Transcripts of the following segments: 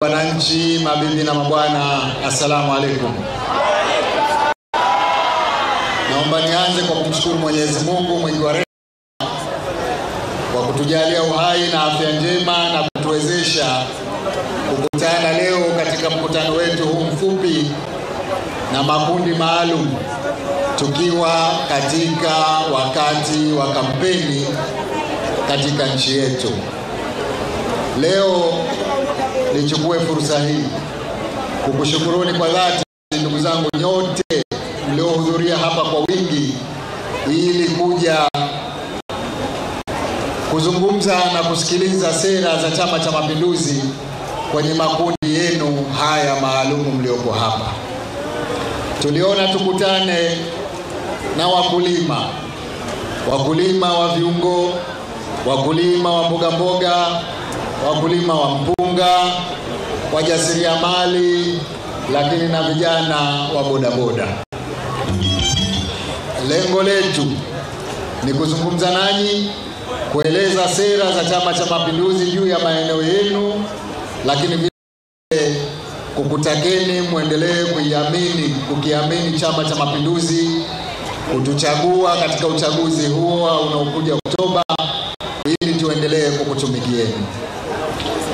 Wananchi, mabibi na mabwana, assalamu alaikum. Naomba nianze kwa kumshukuru Mwenyezi Mungu mwingi wa rehema kwa kutujalia uhai na afya njema na kutuwezesha kukutana leo katika mkutano wetu huu mfupi na makundi maalum, tukiwa katika wakati wa kampeni katika nchi yetu. Leo nichukue fursa hii kukushukuruni kwa dhati ndugu zangu nyote mliohudhuria hapa kwa wingi ili kuja kuzungumza na kusikiliza sera za Chama cha Mapinduzi kwenye makundi yenu haya maalumu mliopo hapa. Tuliona tukutane na wakulima wa viungo, wakulima wa mboga, wakulima wa mpunga, wajasiriamali, lakini na vijana wa bodaboda. Lengo letu ni kuzungumza nanyi, kueleza sera za Chama cha Mapinduzi juu ya maeneo yenu, lakini vile kukutakeni muendelee kukiamini Chama cha Mapinduzi, kutuchagua katika uchaguzi huo unaokuja Oktoba ili tuendelee kukutumikieni.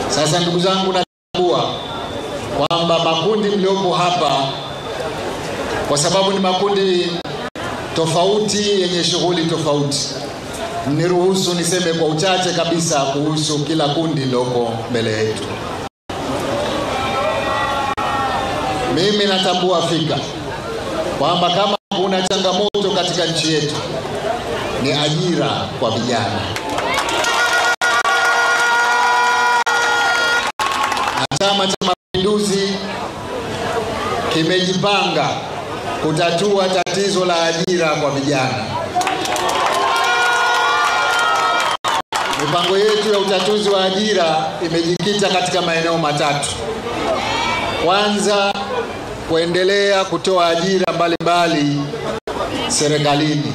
Sasa ndugu zangu, natambua kwamba makundi mliopo hapa, kwa sababu ni makundi tofauti yenye shughuli tofauti, niruhusu niseme kwa uchache kabisa kuhusu kila kundi liloko mbele yetu. Mimi natambua fika kwamba kama kuna changamoto katika nchi yetu ni ajira kwa vijana. Chama cha Mapinduzi kimejipanga kutatua tatizo la ajira kwa vijana. Mipango yetu ya utatuzi wa ajira imejikita katika maeneo matatu. Kwanza, kuendelea kutoa ajira mbalimbali serikalini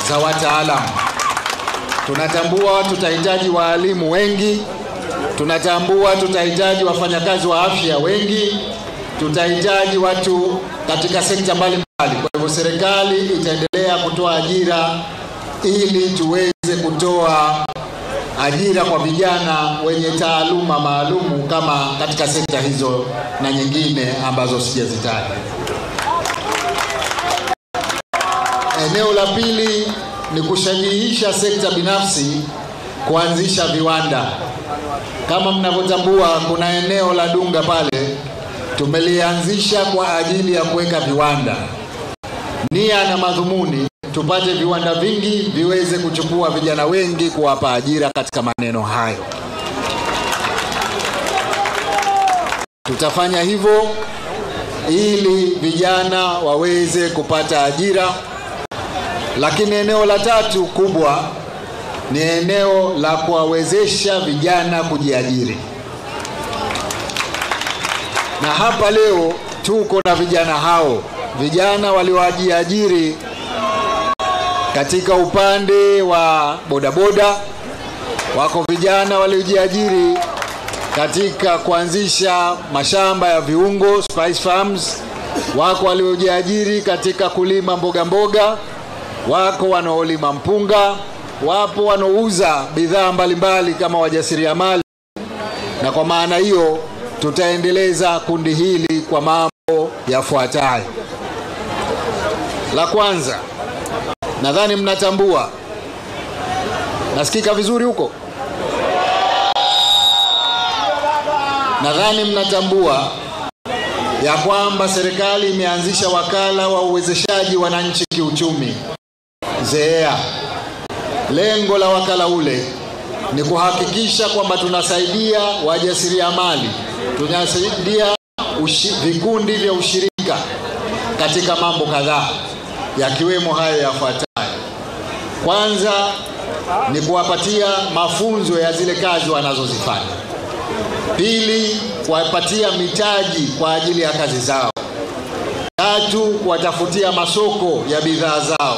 za wataalamu. Tunatambua tutahitaji walimu wengi, tunatambua tutahitaji wafanyakazi wa afya wengi, tutahitaji watu katika sekta mbalimbali. Kwa hivyo serikali itaendelea kutoa ajira ili tuweze kutoa ajira kwa vijana wenye taaluma maalumu kama katika sekta hizo na nyingine ambazo sijazitaja. Eneo la pili ni kushajihisha sekta binafsi kuanzisha viwanda. Kama mnavyotambua, kuna eneo la Dunga pale tumelianzisha kwa ajili ya kuweka viwanda. Nia na madhumuni tupate viwanda vingi viweze kuchukua vijana wengi kuwapa ajira katika maneno hayo. Tutafanya hivyo ili vijana waweze kupata ajira. Lakini eneo la tatu kubwa ni eneo la kuwawezesha vijana kujiajiri. Na hapa leo tuko na vijana hao, vijana waliojiajiri katika upande wa bodaboda, wako vijana waliojiajiri katika kuanzisha mashamba ya viungo, spice farms, wako waliojiajiri katika kulima mboga, wako wanaolima mpunga, wapo wanaouza bidhaa mbalimbali kama wajasiriamali. Na kwa maana hiyo tutaendeleza kundi hili kwa mambo yafuatayo. La kwanza, nadhani mnatambua, nasikika vizuri huko? Nadhani mnatambua ya kwamba serikali imeanzisha wakala wa uwezeshaji wananchi kiuchumi, ZEA. Lengo la wakala ule ni kuhakikisha kwamba tunasaidia wajasiriamali, tunasaidia vikundi vya ushirika katika mambo kadhaa, yakiwemo haya yafuatayo. Kwanza ni kuwapatia mafunzo ya zile kazi wanazozifanya. Pili, kuwapatia mitaji kwa ajili ya kazi zao. Tatu, kuwatafutia masoko ya bidhaa zao.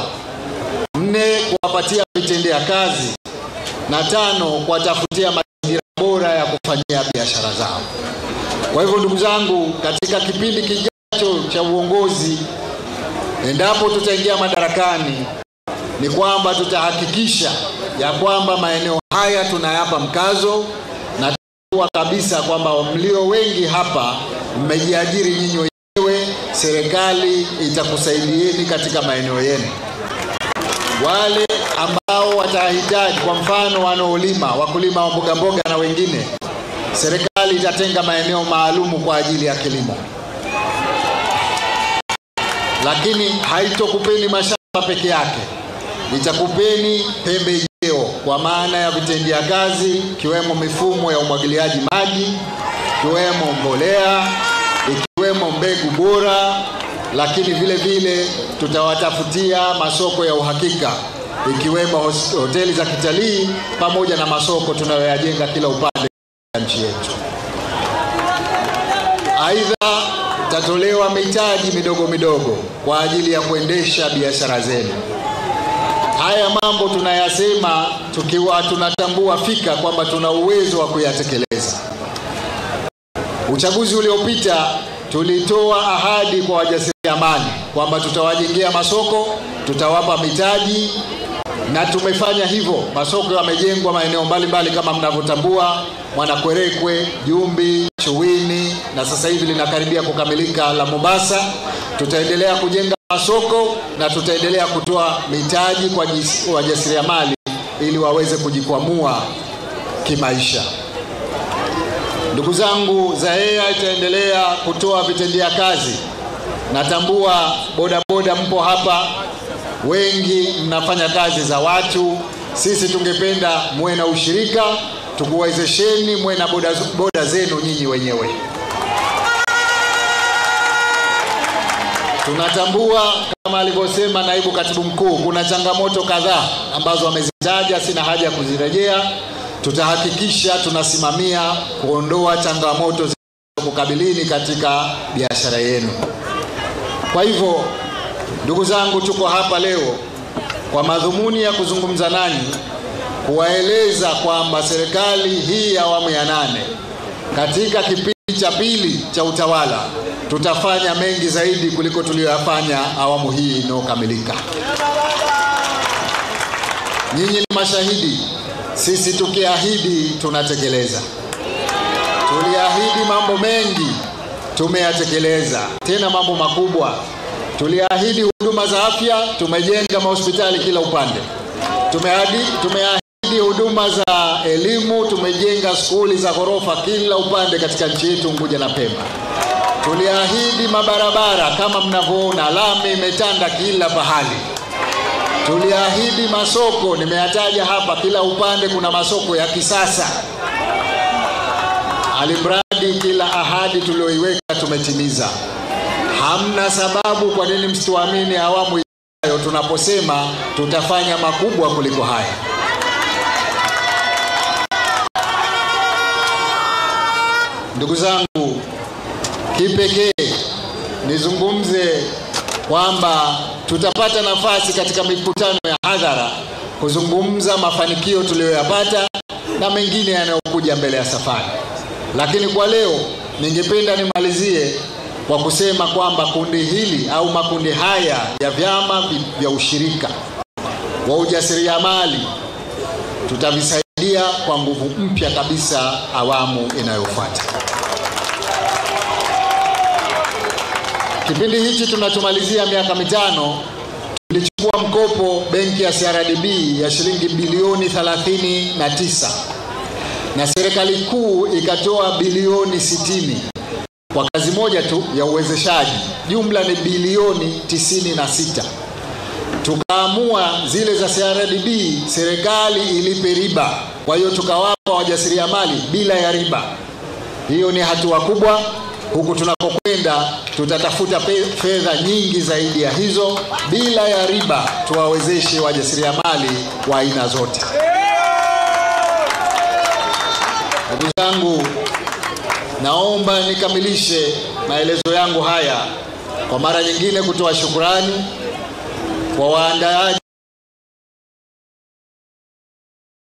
4, kuwapatia vitendea kazi. Na 5, kuwatafutia mazingira bora ya kufanyia biashara zao. Kwa hivyo ndugu zangu, katika kipindi kijacho cha uongozi, endapo tutaingia madarakani, ni kwamba tutahakikisha ya kwamba maeneo haya tunayapa mkazo, na tunajua kabisa kwamba mlio wengi hapa mmejiajiri nyinyi wenyewe, serikali itakusaidieni katika maeneo yenu. Wale ambao watahitaji, kwa mfano wanaolima, wakulima wa mboga mboga na wengine, serikali itatenga maeneo maalumu kwa ajili ya kilimo. Lakini haitokupeni mashamba peke yake, itakupeni pembejeo kwa maana ya vitendea kazi, ikiwemo mifumo ya umwagiliaji maji, ikiwemo mbolea, ikiwemo mbegu bora, lakini vile vile tutawatafutia masoko ya uhakika, ikiwemo hoteli za kitalii pamoja na masoko tunayoyajenga kila upande wa nchi yetu. Aidha, tatolewa mitaji midogo midogo kwa ajili ya kuendesha biashara zenu. Haya mambo tunayasema tukiwa tunatambua fika kwamba tuna uwezo wa kuyatekeleza. Uchaguzi uliopita tulitoa ahadi kwa wajasiriamali kwamba tutawajengea masoko, tutawapa mitaji, na tumefanya hivyo. Masoko yamejengwa maeneo mbalimbali kama mnavyotambua, Mwanakwerekwe, Jumbi, Chuwini, na sasa hivi linakaribia kukamilika la Mombasa. Tutaendelea kujenga masoko na tutaendelea kutoa mitaji kwa wajasiriamali ili waweze kujikwamua kimaisha. Ndugu zangu, ZAEA itaendelea kutoa vitendea kazi. Natambua bodaboda mpo hapa, wengi mnafanya kazi za watu. Sisi tungependa muwe na ushirika, tukuwezesheni muwe na boda zenu nyinyi wenyewe. Tunatambua kama alivyosema naibu katibu mkuu, kuna changamoto kadhaa ambazo amezitaja, sina haja ya kuzirejea. Tutahakikisha tunasimamia kuondoa changamoto zinazokukabilini katika biashara yenu. Kwa hivyo ndugu zangu, tuko hapa leo kwa madhumuni ya kuzungumza nanyi, kuwaeleza kwamba serikali hii ya awamu ya 8 katika kipindi cha pili cha utawala tutafanya mengi zaidi kuliko tuliyoyafanya awamu hii inayokamilika. Nyinyi ni mashahidi, sisi tukiahidi tunatekeleza. Tuliahidi mambo mengi, tumeyatekeleza, tena mambo makubwa. Tuliahidi huduma za afya, tumejenga mahospitali kila upande. Tumeahidi huduma za elimu, tumejenga skuli za ghorofa kila upande katika nchi yetu Unguja na Pemba. Tuliahidi mabarabara, kama mnavyoona lami imetanda kila pahali. Tuliahidi masoko, nimeyataja hapa, kila upande kuna masoko ya kisasa. Alimradi kila ahadi tulioiweka tumetimiza. Hamna sababu kwa nini msituamini awamu ijayo tunaposema tutafanya makubwa kuliko haya. Ndugu zangu, kipekee nizungumze kwamba tutapata nafasi katika mikutano ya hadhara kuzungumza mafanikio tuliyoyapata na mengine yanayokuja mbele ya safari. Lakini kwa leo ningependa nimalizie kwa kusema kwamba kundi hili au makundi haya ya vyama vya ushirika wa ujasiriamali tutavisaidia kwa nguvu mpya kabisa awamu inayofuata. Kipindi hichi tunatumalizia miaka 5, tulichukua mkopo benki ya CRDB ya shilingi bilioni 39 na serikali kuu ikatoa bilioni 60 kwa kazi moja tu ya uwezeshaji. Jumla ni bilioni 96. Tukaamua zile za CRDB serikali ilipe riba, kwa hiyo tukawapa wajasiriamali bila ya riba. Hiyo ni hatua kubwa. Huku tunakokwenda tutatafuta fedha nyingi zaidi ya hizo bila ya riba, tuwawezeshe wajasiriamali wa aina zote. Ndugu zangu, naomba nikamilishe maelezo yangu haya kwa mara nyingine kutoa shukrani kwa waandaaji